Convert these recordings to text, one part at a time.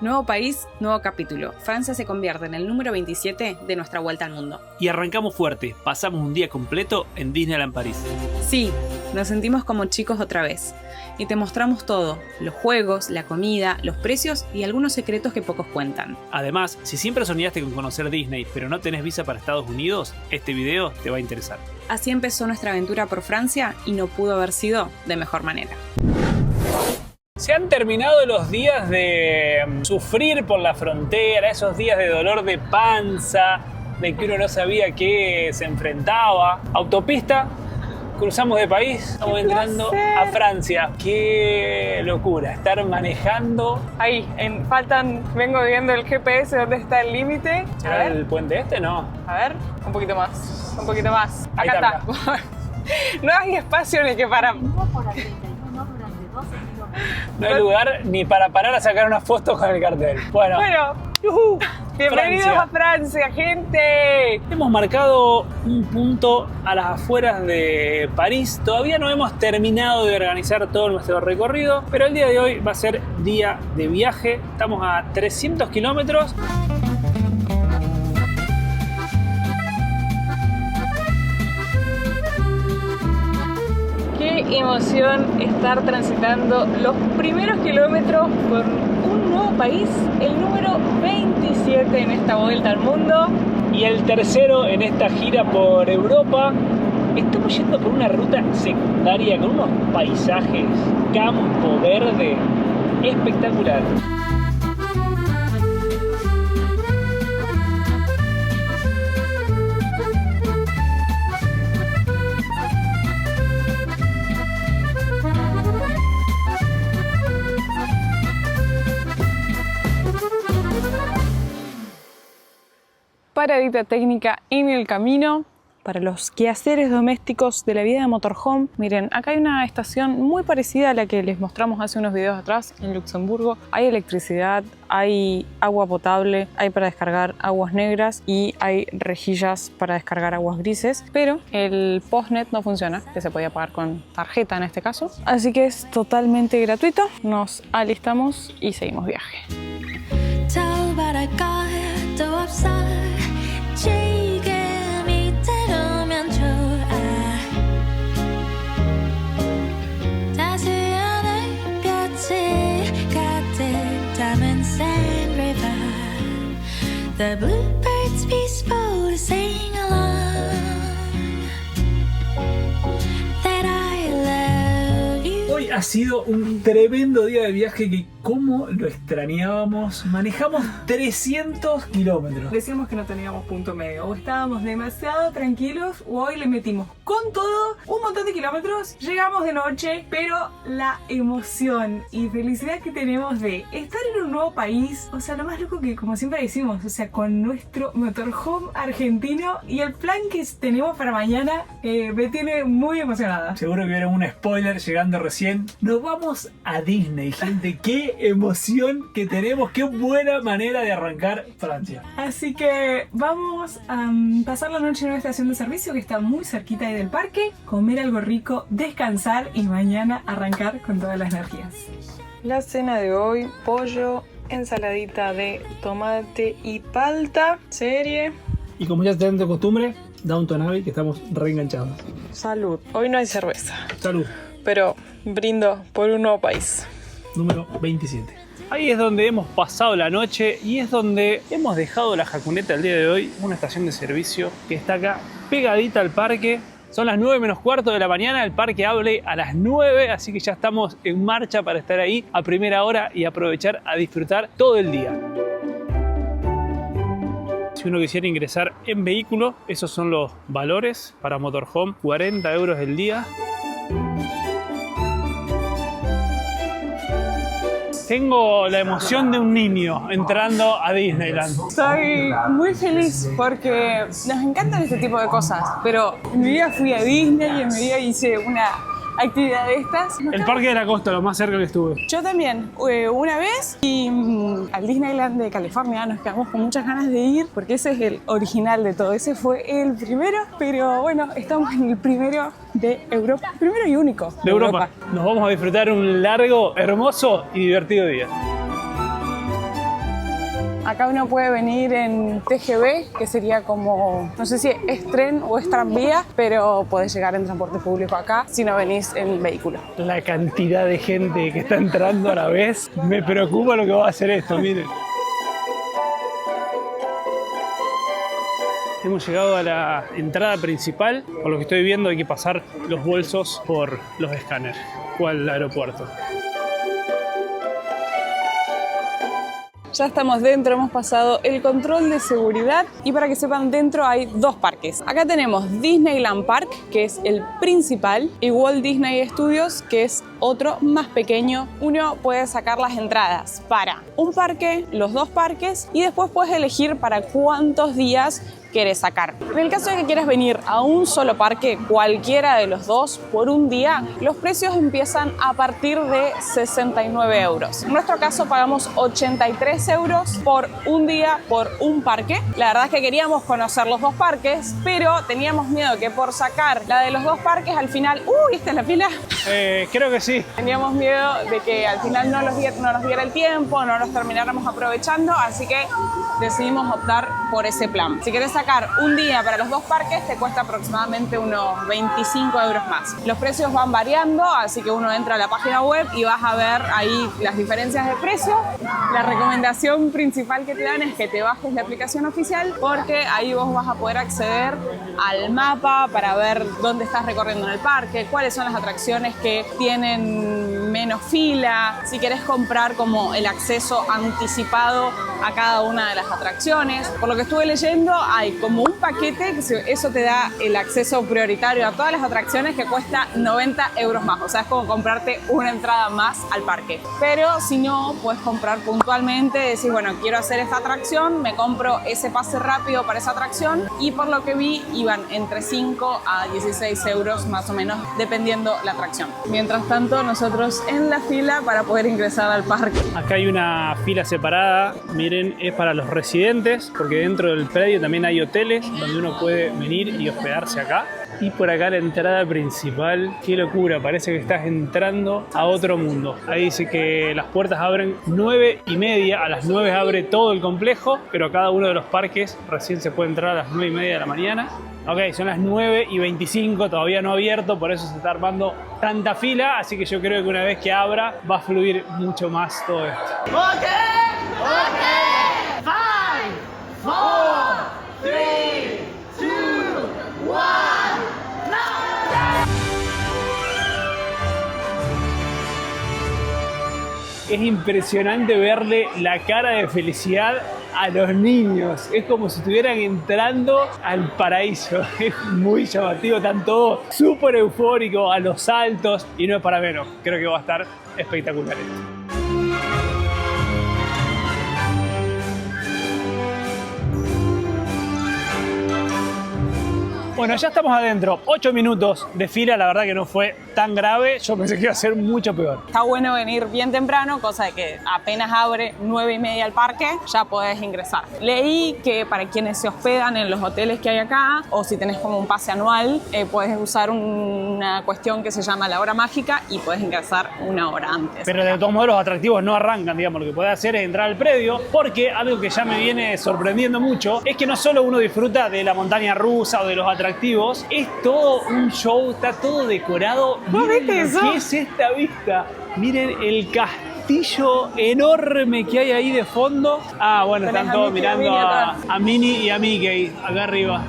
Nuevo país, nuevo capítulo. Francia se convierte en el número 27 de nuestra vuelta al mundo. Y arrancamos fuerte, pasamos un día completo en Disneyland París. Sí, nos sentimos como chicos otra vez. Y te mostramos todo, los juegos, la comida, los precios y algunos secretos que pocos cuentan. Además, si siempre soñaste con conocer Disney pero no tenés visa para Estados Unidos, este video te va a interesar. Así empezó nuestra aventura por Francia y no pudo haber sido de mejor manera. Se han terminado los días de sufrir por la frontera, esos días de dolor de panza, de que uno no sabía qué se enfrentaba. Autopista, cruzamos de país, estamos entrando a Francia. ¡Qué locura! Estar manejando. Ahí, vengo viendo el GPS, ¿dónde está el límite? ¿Será el puente este? No. A ver, un poquito más, un poquito más. Ahí Acá está. No hay espacio ni que para... No hay lugar ni para parar a sacar unas fotos con el cartel. Bueno, bienvenidos Francia. a Francia, gente. Hemos marcado un punto a las afueras de París. Todavía no hemos terminado de organizar todo nuestro recorrido, pero el día de hoy va a ser día de viaje. Estamos a 300 kilómetros. Qué emoción estar transitando los primeros kilómetros por un nuevo país, el número 27 en esta vuelta al mundo. Y el tercero en esta gira por Europa. Estamos yendo por una ruta secundaria con unos paisajes, campo verde, espectacular. Paradita técnica en el camino para los quehaceres domésticos de la vida de motorhome. Miren, acá hay una estación muy parecida a la que les mostramos hace unos videos atrás en Luxemburgo. Hay electricidad, hay agua potable, hay para descargar aguas negras y hay rejillas para descargar aguas grises, pero el postnet no funciona, que se podía pagar con tarjeta en este caso. Así que es totalmente gratuito. Nos alistamos y seguimos viaje. The bluebirds peaceful to sing along that I love you. Hoy ha sido un tremendo día de viaje que cómo lo extrañábamos. Manejamos 300 kilómetros. Decíamos que no teníamos punto medio, o estábamos demasiado tranquilos o hoy le metimos con todo un montón de kilómetros, llegamos de noche, pero la emoción y felicidad que tenemos de estar en un nuevo país, o sea, lo más loco que como siempre decimos, o sea, con nuestro motorhome argentino y el plan que tenemos para mañana me tiene muy emocionada. Seguro que vieron un spoiler llegando recién. Nos vamos a Disney, gente. ¡Qué emoción que tenemos! ¡Qué buena manera de arrancar Francia! Así que vamos a pasar la noche en una estación de servicio que está muy cerquita ahí del parque, comer algo rico, descansar y mañana arrancar con todas las energías. La cena de hoy, pollo, ensaladita de tomate y palta, serie. Y como ya está de costumbre, Downton Abbey, que estamos reenganchados. Salud. Hoy no hay cerveza, Salud. pero brindo por un nuevo país. Número 27. Ahí es donde hemos pasado la noche y es donde hemos dejado la jacuneta el día de hoy, una estación de servicio que está acá pegadita al parque. Son las 9 menos cuarto de la mañana, el parque abre a las 9, así que ya estamos en marcha para estar ahí a primera hora y aprovechar a disfrutar todo el día. Si uno quisiera ingresar en vehículo, esos son los valores para motorhome, 40 euros el día. Tengo la emoción de un niño entrando a Disneyland. Estoy muy feliz porque nos encantan este tipo de cosas, pero en mi vida fui a Disney y en mi vida hice una actividad de estas. El Parque de la Costa, lo más cerca que estuve. Yo también, una vez, y al Disneyland de California nos quedamos con muchas ganas de ir, porque ese es el original de todo, ese fue el primero, pero bueno, estamos en el primero de Europa, primero y único De Europa. Nos vamos a disfrutar un largo, hermoso y divertido día. Acá uno puede venir en TGV, que sería como, no sé si es tren o es tranvía, pero podés llegar en transporte público acá si no venís en vehículo. La cantidad de gente que está entrando a la vez, me preocupa lo que va a hacer esto, miren. Hemos llegado a la entrada principal. Por lo que estoy viendo hay que pasar los bolsos por los escáneres, cual aeropuerto. Ya estamos dentro, hemos pasado el control de seguridad y para que sepan, dentro hay dos parques. Acá tenemos Disneyland Park, que es el principal, y Walt Disney Studios, que es otro más pequeño. Uno puede sacar las entradas para un parque, los dos parques, y después puedes elegir para cuántos días quieres sacar. En el caso de que quieras venir a un solo parque, cualquiera de los dos, por un día, los precios empiezan a partir de 69 euros. En nuestro caso pagamos 83 euros por un día por un parque. La verdad es que queríamos conocer los dos parques, pero teníamos miedo que por sacar la de los dos parques al final... ¿Esta es la fila? Creo que sí. Teníamos miedo de que al final no nos diera el tiempo, no nos termináramos aprovechando, así que decidimos optar por ese plan. Si querés sacar un día para los dos parques, te cuesta aproximadamente unos 25 euros más. Los precios van variando, así que uno entra a la página web y vas a ver ahí las diferencias de precio. La recomendación principal que te dan es que te bajes la aplicación oficial, porque ahí vos vas a poder acceder al mapa para ver dónde estás recorriendo en el parque, cuáles son las atracciones que tienen menos fila, si querés comprar como el acceso anticipado a cada una de las atracciones. Por lo que estuve leyendo, hay como un paquete, que eso te da el acceso prioritario a todas las atracciones, que cuesta 90 euros más. O sea, es como comprarte una entrada más al parque. Pero si no, puedes comprar puntualmente, decís, bueno, quiero hacer esta atracción, me compro ese pase rápido para esa atracción, y por lo que vi, iban entre 5 a 16 euros más o menos, dependiendo la atracción. Mientras tanto, nosotros en la fila para poder ingresar al parque. Acá hay una fila separada, miren, es para los residentes, porque dentro del predio también hay hoteles donde uno puede venir y hospedarse acá. Y por acá la entrada principal, qué locura, parece que estás entrando a otro mundo. Ahí dice que las puertas abren 9:30, a las 9 abre todo el complejo, pero a cada uno de los parques recién se puede entrar a las 9:30 de la mañana. Ok, son las 9:25, todavía no ha abierto, por eso se está armando tanta fila, así que yo creo que una vez que abra va a fluir mucho más todo esto. Okay, 5, 4, 3, 2, 1. Es impresionante verle la cara de felicidad a los niños. Es como si estuvieran entrando al paraíso. Es muy llamativo, están todos súper eufóricos, a los saltos, y no es para menos. Creo que va a estar espectacular esto. Bueno, ya estamos adentro. 8 minutos de fila, la verdad que no fue tan grave. Yo pensé que iba a ser mucho peor. Está bueno venir bien temprano, cosa de que apenas abre 9:30 el parque, ya podés ingresar. Leí que para quienes se hospedan en los hoteles que hay acá, o si tenés como un pase anual, podés usar una cuestión que se llama la hora mágica y podés ingresar una hora antes. Pero de todos modos los atractivos no arrancan, digamos. Lo que podés hacer es entrar al predio, porque algo que ya me viene sorprendiendo mucho es que no solo uno disfruta de la montaña rusa o de los atractivos, es todo un show, está todo decorado. Miren viste eso? ¿Qué es esta vista? Miren el castillo enorme que hay ahí de fondo. Ah, bueno, Tenés están a todos Mickey, a mirando Minnie atrás. a Minnie y a Mickey acá arriba.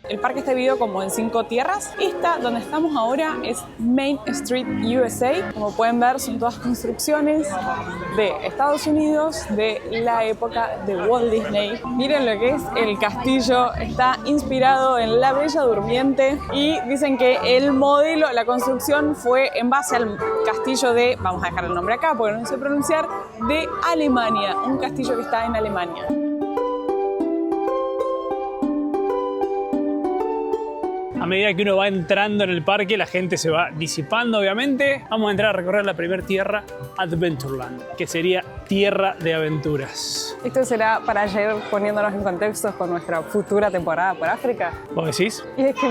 El parque está dividido como en 5 tierras. Esta, donde estamos ahora, es Main Street USA. Como pueden ver, son todas construcciones de Estados Unidos de la época de Walt Disney. Miren lo que es el castillo. Está inspirado en La Bella Durmiente y dicen que el modelo, la construcción fue en base al castillo de, vamos a dejar el nombre acá porque no sé pronunciar, de Alemania. Un castillo que está en Alemania. A medida que uno va entrando en el parque, la gente se va disipando, obviamente. Vamos a entrar a recorrer la primera tierra, Adventureland, que sería tierra de aventuras. Esto será para ayer poniéndonos en contexto con nuestra futura temporada por África. ¿Vos decís? Y es que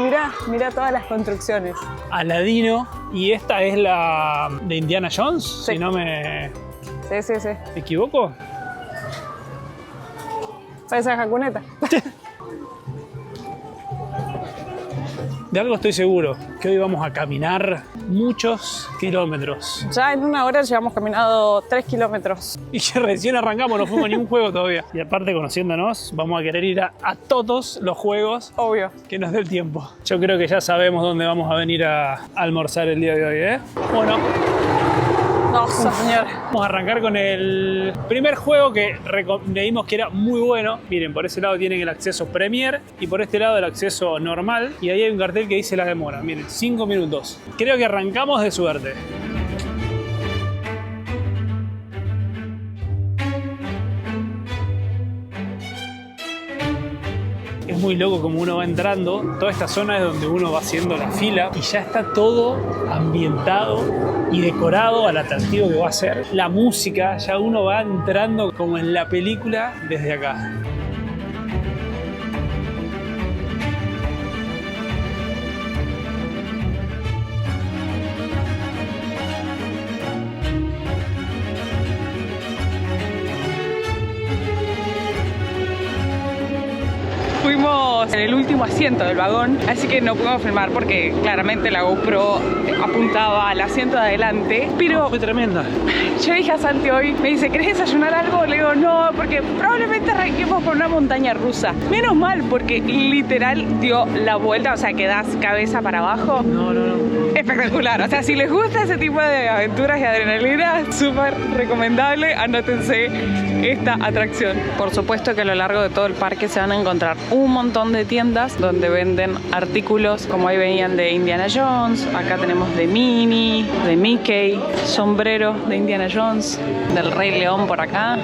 mira todas las construcciones. Aladino. Y esta es la de Indiana Jones, Sí. si no me Sí. equivoco. Esa jacuneta. De algo estoy seguro, que hoy vamos a caminar muchos kilómetros. Ya en una hora llevamos caminado 3 kilómetros. Y que recién arrancamos, no fuimos a ningún juego todavía. Y aparte, conociéndonos, vamos a querer ir a todos los juegos Obvio. que nos dé el tiempo. Yo creo que ya sabemos dónde vamos a venir a almorzar el día de hoy, ¿eh? Bueno, No, señor. vamos a arrancar con el primer juego que leímos que era muy bueno. Miren, por ese lado tienen el acceso Premier y por este lado el acceso normal. Y ahí hay un cartel que dice la demora. Miren, 5 minutos. Creo que arrancamos de suerte. Es muy loco como uno va entrando. Toda esta zona es donde uno va haciendo la fila y ya está todo ambientado y decorado al atractivo que va a ser. La música, ya uno va entrando como en la película desde acá. Fuimos en el último asiento del vagón, así que no pudimos filmar porque claramente la GoPro apuntaba al asiento de adelante. Pero Fue tremenda. yo dije a Santi hoy, me dice, ¿querés desayunar algo? Le digo, no, porque probablemente arranquemos por una montaña rusa. Menos mal, porque literal dio la vuelta, o sea, que das cabeza para abajo. No. Espectacular, o sea, si les gusta ese tipo de aventuras y adrenalina, súper recomendable, anótense esta atracción. Por supuesto que a lo largo de todo el parque se van a encontrar un montón de tiendas donde venden artículos como ahí venían de Indiana Jones, acá tenemos de Minnie, de Mickey, sombreros de Indiana Jones, del Rey León por acá.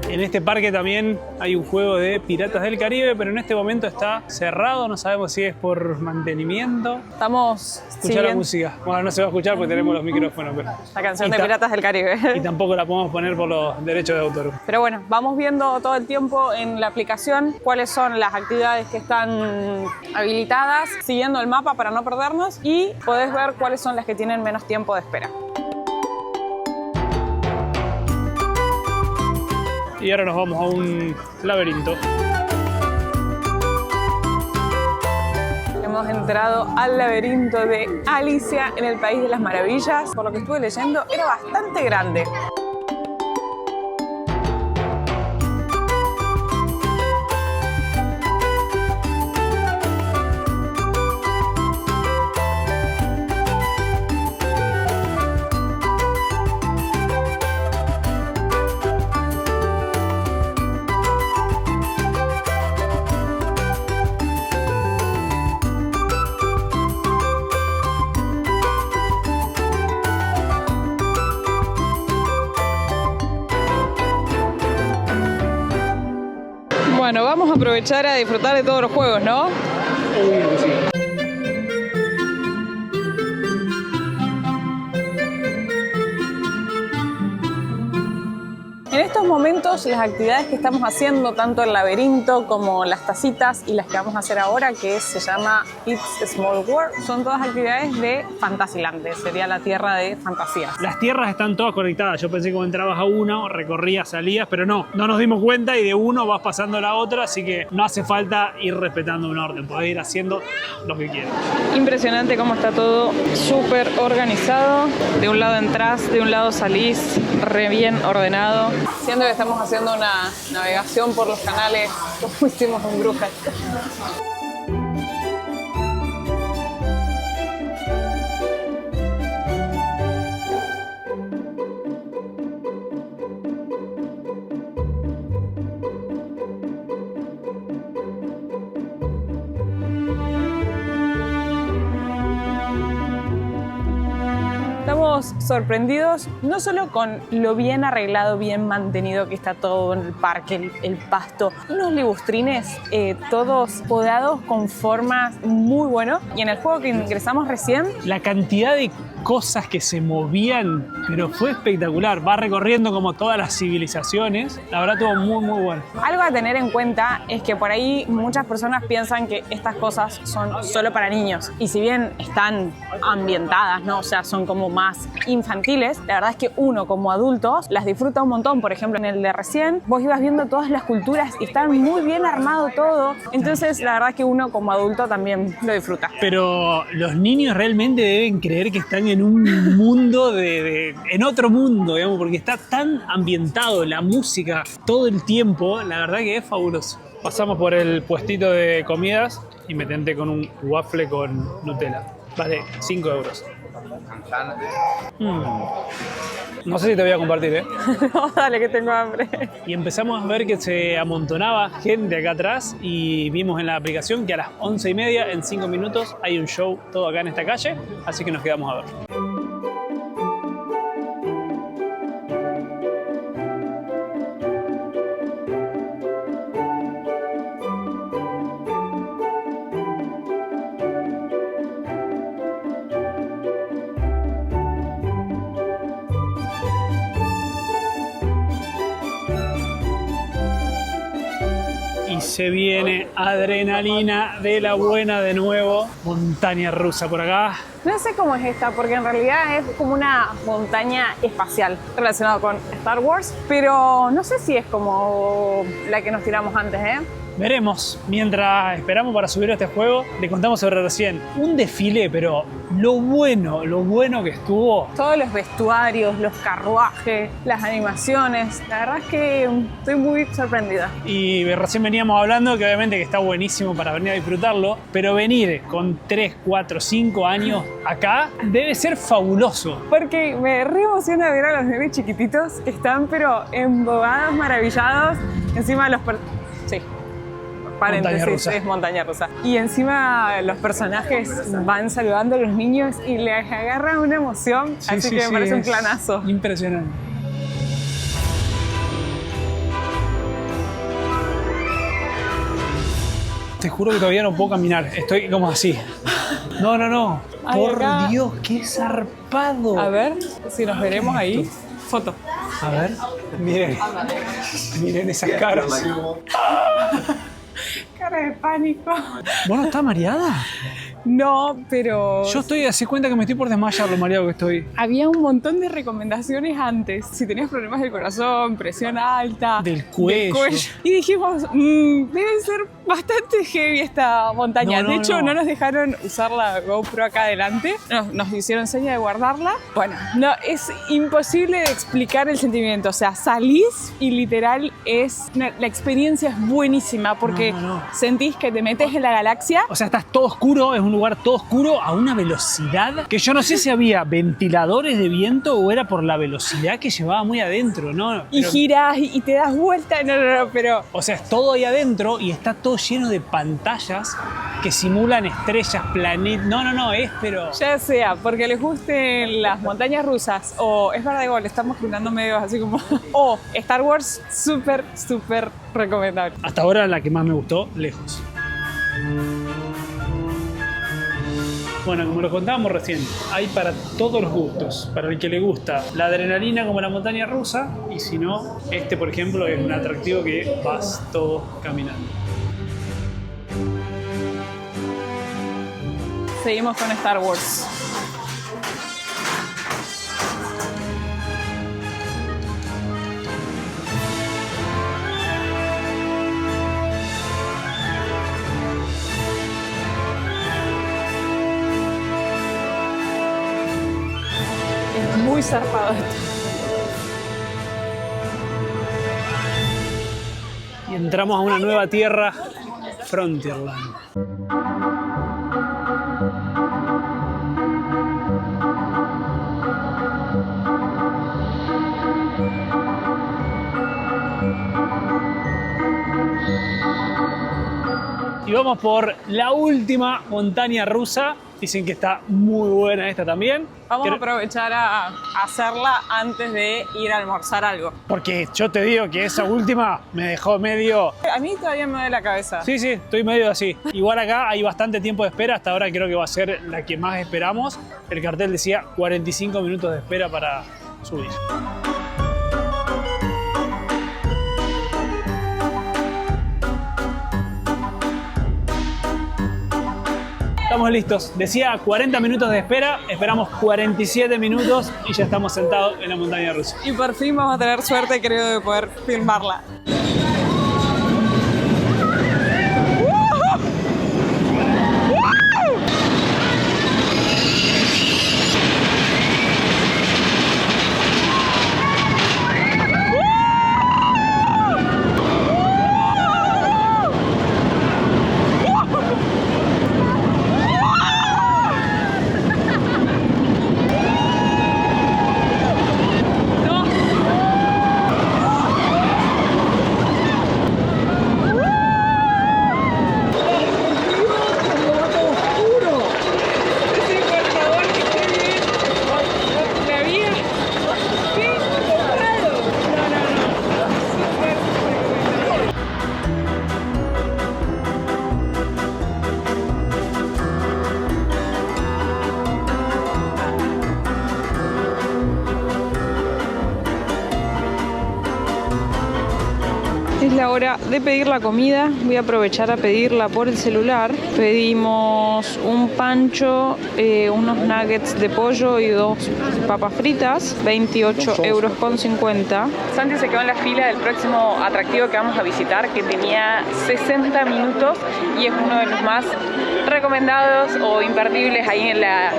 En este parque también hay un juego de Piratas del Caribe, pero en este momento está cerrado. No sabemos si es por mantenimiento. Estamos Escuchar la siguiendo música. Bueno, no se va a escuchar porque tenemos los micrófonos. Pero... la canción Y de ta- Piratas del Y Caribe. tampoco la podemos poner por los derechos de autor. Pero bueno, vamos viendo todo el tiempo en la aplicación cuáles son las actividades que están habilitadas, siguiendo el mapa para no perdernos y podés ver cuáles son las que tienen menos tiempo de espera. Y ahora nos vamos a un laberinto. Hemos entrado al laberinto de Alicia en el País de las Maravillas. Por lo que estuve leyendo, era bastante grande. Bueno, vamos a aprovechar a disfrutar de todos los juegos, ¿no? En estos momentos las actividades que estamos haciendo, tanto el laberinto como las tacitas y las que vamos a hacer ahora, que se llama It's Small World, son todas actividades de Fantasyland, sería la tierra de fantasías. Las tierras están todas conectadas. Yo pensé que cuando entrabas a uno, recorrías, salías, pero no nos dimos cuenta y de uno vas pasando a la otra, así que no hace falta ir respetando un orden, podés ir haciendo lo que quieras. Impresionante cómo está todo súper organizado. De un lado entras, de un lado salís, re bien ordenado. Siento que estamos haciendo una navegación por los canales como hicimos en Brujas. Estamos sorprendidos no solo con lo bien arreglado, bien mantenido que está todo en el parque, el pasto, unos ligustrines todos podados con formas muy buenos. Y en el juego que ingresamos recién, La cantidad de cosas que se movían, pero fue espectacular. Va recorriendo como todas las civilizaciones. La verdad, estuvo muy bueno. algo a tener en cuenta es que por ahí muchas personas piensan que estas cosas son solo para niños. Y si bien están ambientadas, ¿no? O sea, son como más infantiles, la verdad es que uno como adulto las disfruta un montón. Por ejemplo, en el de recién, vos ibas viendo todas las culturas y están muy bien armado todo. Entonces, la verdad es que uno como adulto también lo disfruta. Pero los niños realmente deben creer que están en un mundo en otro mundo, digamos, porque está tan ambientado, la música todo el tiempo, la verdad que es fabuloso. Pasamos por el puestito de comidas y me tenté con un waffle con Nutella. Vale 5 euros. No sé si te voy a compartir, ¿eh? No, dale que tengo hambre. Y empezamos a ver que se amontonaba gente acá atrás y vimos en la aplicación que a las 11:30, en 5 minutos, hay un show todo acá en esta calle, así que nos quedamos a ver. Y se viene adrenalina de la buena de nuevo. Montaña rusa por acá. No sé cómo es esta, porque en realidad es como una montaña espacial relacionada con Star Wars, pero no sé si es como la que nos tiramos antes, ¿eh? Veremos. Mientras esperamos para subir a este juego, le contamos sobre recién un desfile, pero lo bueno que estuvo. Todos los vestuarios, los carruajes, las animaciones, la verdad es que estoy muy sorprendida. Y recién veníamos hablando que obviamente que está buenísimo para venir a disfrutarlo, pero venir con 3, 4, 5 años acá debe ser fabuloso. Porque me re emociona ver a los nenes chiquititos que están pero embobados, maravillados, encima de los... Sí. Paréntesis, Montaña rusa. es montaña rusa. Y encima los personajes van saludando a los niños y les agarra una emoción, así que me parece un planazo. Impresionante. Te juro que todavía no puedo caminar, estoy como así. No. Ay, Por acá. Dios, qué zarpado. A ver si nos veremos ahí. Foto. A ver, miren esas caras. Cara de pánico. ¿Vos no estás mareada? No, pero... Yo estoy así cuenta que me estoy por desmayar lo mareado que estoy. Había un montón de recomendaciones antes. Si tenías problemas del corazón, presión alta, Del cuello. Y dijimos, debe ser bastante heavy esta montaña. No, de hecho, no. no nos dejaron usar la GoPro acá adelante. Nos hicieron seña de guardarla. Bueno, no, es imposible de explicar el sentimiento. O sea, salís y literal la experiencia es buenísima porque No. sentís que te metes en la galaxia. O sea, estás todo oscuro, es un lugar todo oscuro a una velocidad que yo no sé si había ventiladores de viento o era por la velocidad que llevaba muy adentro, ¿no? Y Pero- girás y te das vuelta. No, pero... O sea, es todo ahí adentro y está todo lleno de pantallas que simulan estrellas, planetas. No, es pero... Ya sea porque les gusten las montañas rusas o es verdad, igual estamos juntando medios así como o Star Wars, súper recomendable. Hasta ahora la que más me gustó, lejos. Bueno, como lo contábamos recién, hay para todos los gustos. Para el que le gusta la adrenalina como la montaña rusa, y si no, este por ejemplo es un atractivo que vas todo caminando. Seguimos con Star Wars. Es muy zarpado esto. Y entramos a una nueva tierra, Frontierland. y vamos por la última montaña rusa. Dicen que está muy buena esta también. Vamos a aprovechar a hacerla antes de ir a almorzar algo. Porque yo te digo que esa última me dejó medio... A mí todavía me duele la cabeza. Sí, estoy medio así. Igual acá hay bastante tiempo de espera. Hasta ahora creo que va a ser la que más esperamos. El cartel decía 45 minutos de espera para subir. Estamos listos. Decía 40 minutos de espera, esperamos 47 minutos y ya estamos sentados en la montaña rusa. Y por fin vamos a tener suerte, creo, de poder filmarla. Es la hora de pedir la comida. Voy a aprovechar a pedirla por el celular. Pedimos un pancho, unos nuggets de pollo y 2 papas fritas, 28,50 €. Santi se quedó en la fila del próximo atractivo que vamos a visitar, que tenía 60 minutos y es uno de los más recomendados o imperdibles ahí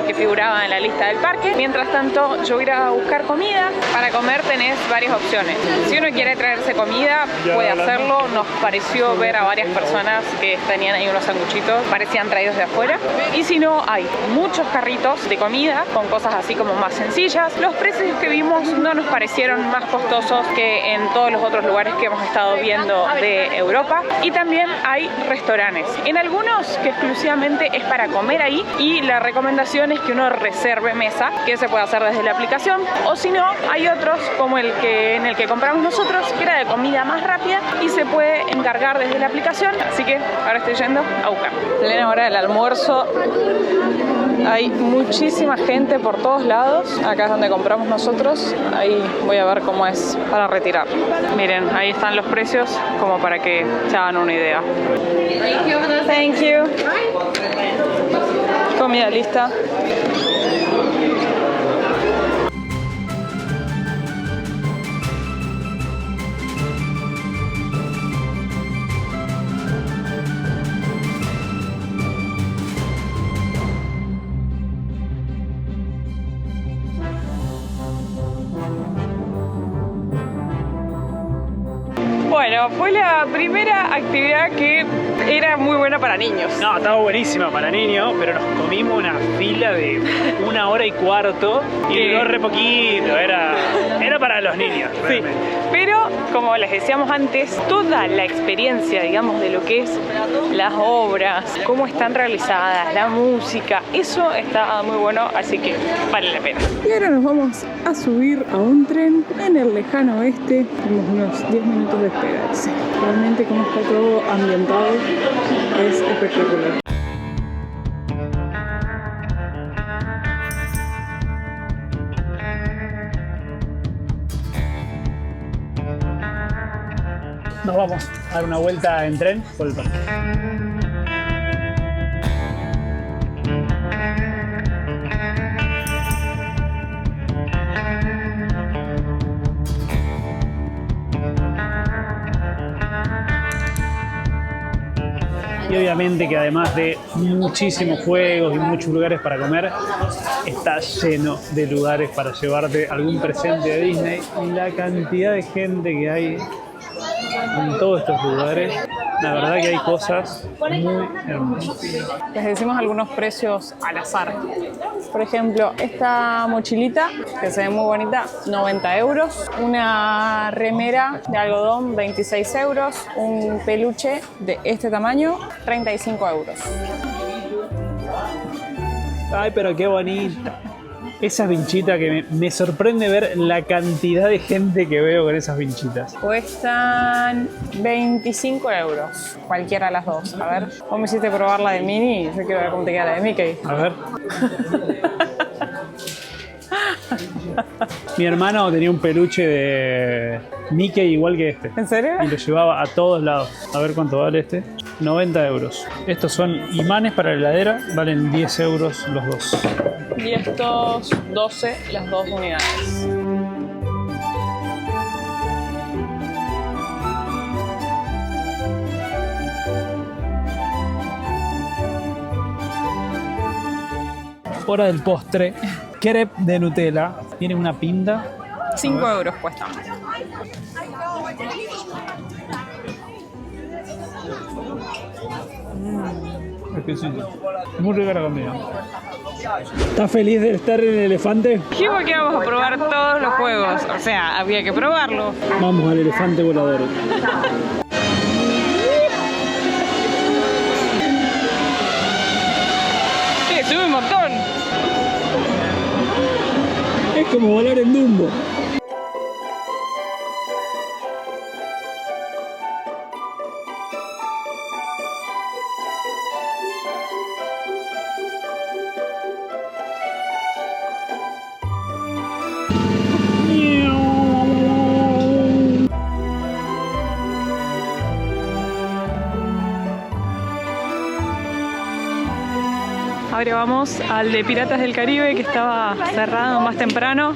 que figuraba en la lista del parque. Mientras tanto, yo voy a ir a buscar comida. Para comer tenés varias opciones. Si uno quiere traerse comida, puede hacerlo. Nos pareció ver a varias personas que tenían ahí unos sanguchitos, parecían traídos de afuera. Y si no, hay muchos carritos de comida con cosas así como más sencillas. Los precios que vimos no nos parecieron más costosos que en todos los otros lugares que hemos estado viendo de Europa. Y también hay restaurantes. En algunos que exclusivamente es para comer ahí, y la recomendación es que uno reserve mesa, que se puede hacer desde la aplicación. O si no, hay otros como en el que compramos nosotros, que era de comida más rápida y se puede encargar desde la aplicación. Así que ahora estoy yendo a buscar. Plena hora del almuerzo. Hay muchísima gente por todos lados. Acá es donde compramos nosotros. Ahí voy a ver cómo es para retirar. Miren, ahí están los precios como para que se hagan una idea. Thank you. Comida lista. Bueno, fue la primera actividad que era muy buena para niños. No, estaba buenísima para niños, pero nos comimos una fila de 1 hora y cuarto y duró re poquito, era para los niños. Sí, realmente. pero como les decíamos antes, toda la experiencia, digamos, de lo que es las obras, cómo están realizadas, la música, eso está muy bueno, así que vale la pena. Y ahora nos vamos a subir a un tren en el lejano oeste. Tenemos unos 10 minutos de espera. Sí, realmente como está todo ambientado es espectacular. Nos vamos a dar una vuelta en tren por el parque. Y obviamente que además de muchísimos juegos y muchos lugares para comer, está lleno de lugares para llevarte algún presente de Disney. Y la cantidad de gente que hay en todos estos lugares La verdad que hay cosas muy hermosas. Les decimos algunos precios al azar. Por ejemplo, esta mochilita, que se ve muy bonita, 90 euros. Una remera de algodón, 26 euros. Un peluche de este tamaño, 35 euros. Ay, pero qué bonita. Esas vinchitas que me sorprende ver la cantidad de gente que veo con esas vinchitas. Cuestan 25 euros, cualquiera de las dos. A ver, vos me hiciste probar la de Minnie, yo quiero ver cómo te queda la de Mickey. A ver. Mi hermano tenía un peluche de Mickey igual que este. ¿En serio? Y lo llevaba a todos lados. A ver cuánto vale este. 90 euros. Estos son imanes para la heladera. Valen 10 euros los dos. Y estos 12, las dos unidades. Hora del postre. Crepe de Nutella. Tiene una pinta. 5 euros cuesta. Muy rica la comida. ¿Estás feliz de estar en el elefante? Dijimos que íbamos a probar todos los juegos, o sea, había que probarlo. Vamos al elefante volador. Sí, sube un montón. Es como volar en Dumbo. Ahora vamos al de Piratas del Caribe, que estaba cerrado más temprano.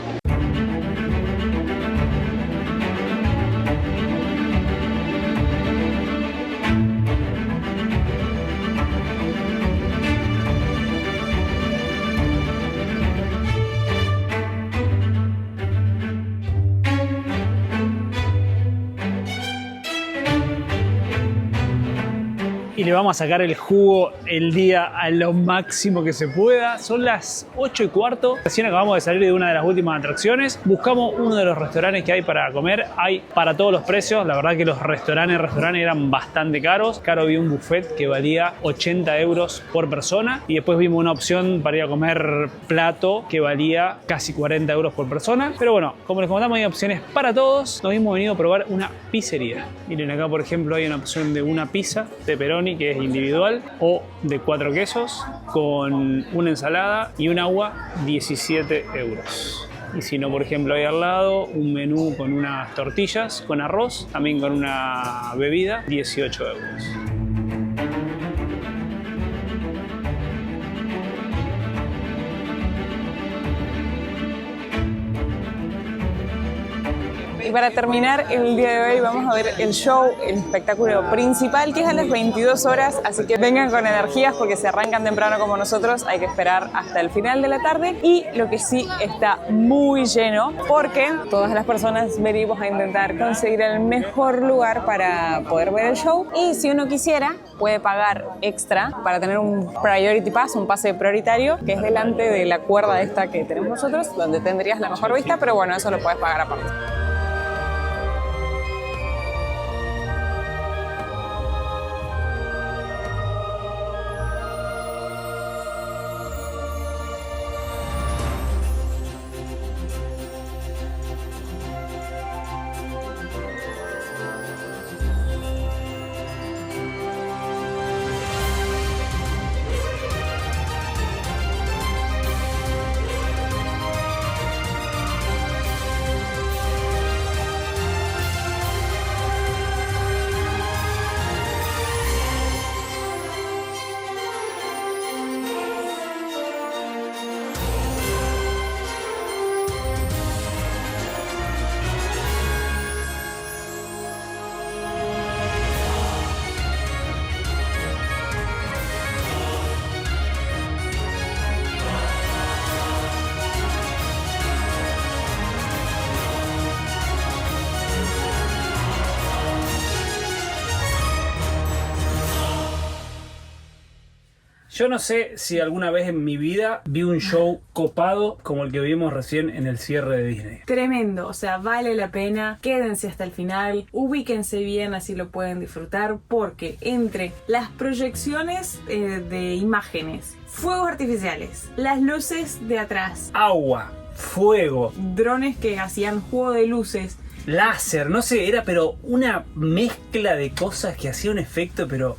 Y le vamos a sacar el jugo el día a lo máximo que se pueda. Son las 8:15. Recién acabamos de salir de una de las últimas atracciones. Buscamos uno de los restaurantes que hay para comer. Hay para todos los precios. La verdad que los restaurantes eran bastante caros. Caro, vi un buffet que valía 80 euros por persona. Y después vimos una opción para ir a comer plato que valía casi 40 euros por persona. Pero bueno, como les comentamos, hay opciones para todos. Nos hemos venido a probar una pizzería. Miren, acá por ejemplo hay una opción de una pizza de pepperoni, que es individual, o de 4 quesos con una ensalada y un agua, 17 euros. Y si no, por ejemplo, hay al lado un menú con unas tortillas con arroz, también con una bebida, 18 euros. Y para terminar el día de hoy vamos a ver el show, el espectáculo principal, que es a las 22 horas, así que vengan con energías porque se arrancan temprano como nosotros, hay que esperar hasta el final de la tarde. Y lo que sí está muy lleno, porque todas las personas venimos a intentar conseguir el mejor lugar para poder ver el show, y si uno quisiera puede pagar extra para tener un priority pass, un pase prioritario, que es delante de la cuerda esta que tenemos nosotros, donde tendrías la mejor vista, pero bueno, eso lo puedes pagar aparte. Yo no sé si alguna vez en mi vida vi un show copado como el que vimos recién en el cierre de Disney. Tremendo, o sea, vale la pena, quédense hasta el final, ubíquense bien, así lo pueden disfrutar, porque entre las proyecciones de imágenes, fuegos artificiales, las luces de atrás, Agua, fuego, drones que hacían juego de luces, láser, no sé, era pero una mezcla de cosas que hacía un efecto pero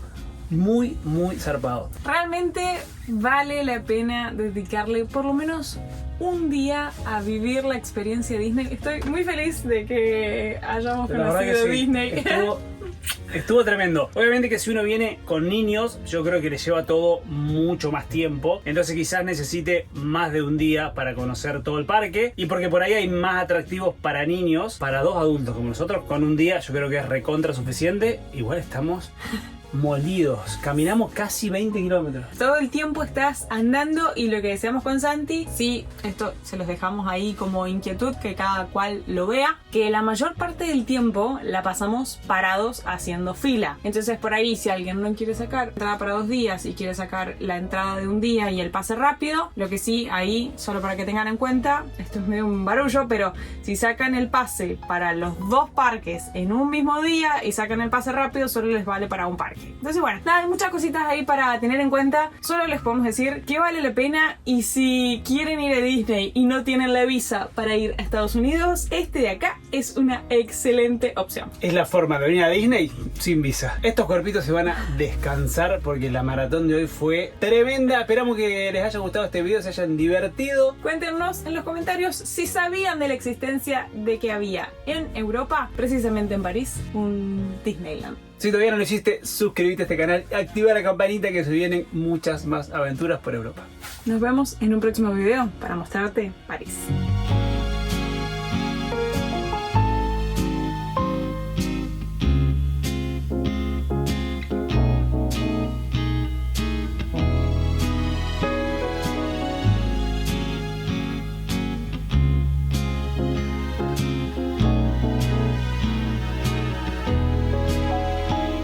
muy, muy zarpado. realmente vale la pena dedicarle por lo menos un día a vivir la experiencia Disney. Estoy muy feliz de que hayamos La verdad conocido que sí, Disney. Estuvo tremendo. Obviamente que si uno viene con niños, yo creo que le lleva todo mucho más tiempo. Entonces quizás necesite más de un día para conocer todo el parque. Y porque por ahí hay más atractivos para niños, para dos adultos como nosotros, con un día yo creo que es recontra suficiente. Igual estamos molidos. Caminamos casi 20 kilómetros. Todo el tiempo estás andando y lo que deseamos con Santi, sí, esto se los dejamos ahí como inquietud, que cada cual lo vea, que la mayor parte del tiempo la pasamos parados haciendo fila. Entonces por ahí si alguien no quiere sacar entrada para 2 días y quiere sacar la entrada de un día y el pase rápido, lo que sí, ahí, solo para que tengan en cuenta, esto es medio un barullo, pero si sacan el pase para los 2 parques en un mismo día y sacan el pase rápido, solo les vale para un parque. Entonces bueno, nada, hay muchas cositas ahí para tener en cuenta. Solo les podemos decir que vale la pena, y si quieren ir a Disney y no tienen la visa para ir a Estados Unidos, este de acá es una excelente opción. Es la forma de venir a Disney sin visa. Estos cuerpitos se van a descansar porque la maratón de hoy fue tremenda. Esperamos que les haya gustado este video, se hayan divertido. Cuéntenos en los comentarios si sabían de la existencia de que había en Europa, precisamente en París, un Disneyland. Si todavía no lo hiciste, suscríbete a este canal, activa la campanita que se vienen muchas más aventuras por Europa. Nos vemos en un próximo video para mostrarte París.